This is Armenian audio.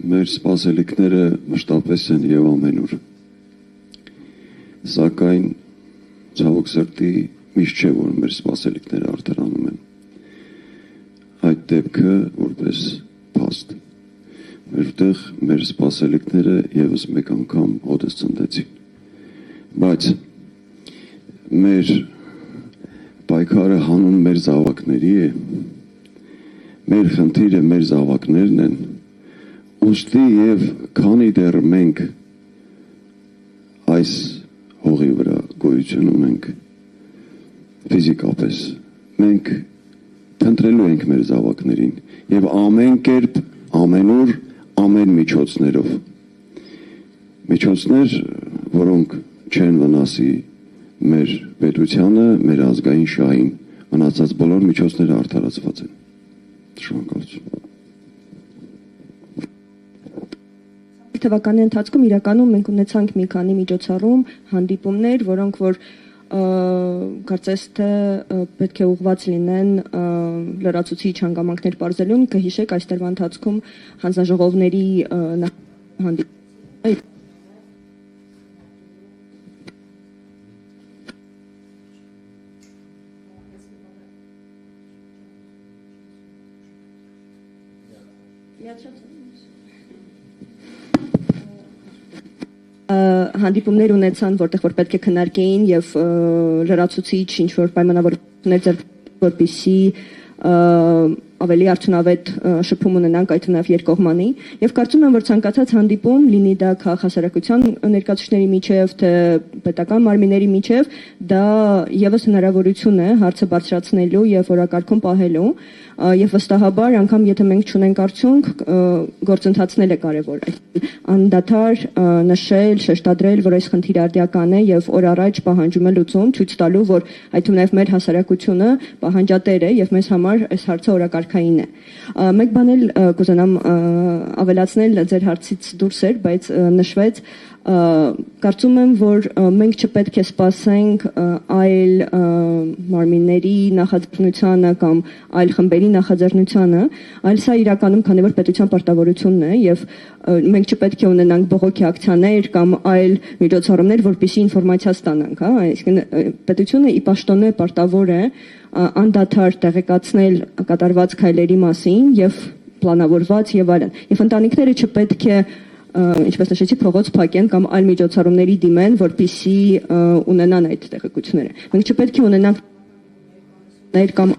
մեր սպասելիքները մշտապես են եւ ամենուր։ Սակայն ցավոք սրտի միշտ չէ, որ մեր սպասելիքները արդարանում են։ Այդ դեպքը որպես փաստ, որտեղ մեր սպասելիքները եւս մեկ անգամ հոդս ցնդեցին։ Բայց մեր պայքարը հանուն մեր զավակների է, մեր խնդիրը մեր զավակներն են, ուստի եւ քանի դեռ մենք այս հողի վրա գոյություն ունենք ֆիզիկապես, մենք փնտրելու ենք մեր զավակներին եւ ամեն կերպ, ամենուր, ամեն միջոցներով, որոնք չեն վնասի մեր պետությանը, մեր ազգային շահին, մնացած բոլոր միջոցները արդարացված են։ Շնորհակալություն։ Թվականի ընթացքում իրականում մենք ունեցանք մի քանի միջոցառում, հանդիպումներ, որոնք որ կարծես թե պետք է ուղղված լինեն լրացուցիչ հանգամանքներ բարձելուն, կհիշեք այս տարվա ընթացքում հանձնաժողովների հանդիպումներ հանդիպումներ ունեցան, որտեղ որ պետք է քննարկեին եւ լրացուցիչ ինչ որ պայմանավորություններ ձեռք, որպեսզի ավելի արդյունավետ շփում ունենանք այդ նաև երկկողմանի եւ կարծում եմ որ ցանկացած հանդիպում լինի դա քաղաքասարակության ներկայացուցիչների միջև թե պետական մարմինների միջև դա եւս հնարավորություն է հարցը բարձրացնելու եւ օրակարգում պահելու եւ վստահաբար անգամ եթե մենք չունենք արդյունք գործընթացնել է կարեւոր անդադար նշել շեշտադրել որ այս խնդիրը արդիական է եւ օր առաջ պահանջում է լուծում ցույց տալու որ այդ թվում նաեւ մեր հասարակությունը պահանջատեր է եւ մեզ համար այս հարցը օրակարգային է մեկ բան էլ կուզենամ ավելացնել ձեր հարցից դուրս էր բայց նշվեց կարծում եմ որ մենք չպետք է սպասենք այլ մարմինների նախաձեռնությանը կամ այլ խմբերի նախաձեռնությանը այլ սա իրականում քանի որ պետության պարտավորությունն է եւ մենք չպետք է ունենանք բողոքի ակցիաներ կամ այլ միջոցառումներ որպեսզի ինֆորմացիա ստանանք հա այսինքն պետությունը ի պաշտոնե պարտավոր է անդադար տեղեկացնել կատարված քայլերի մասին եւ պլանավորված եւ այլն եւ ընտանիքները չպետք է ինչպես նշեցի փողոց փակեն կամ այլ միջոցառումների դիմեն որպեսզի ունենան այդ տեղեկությունները մենք չպետք է ունենանք ներ կամ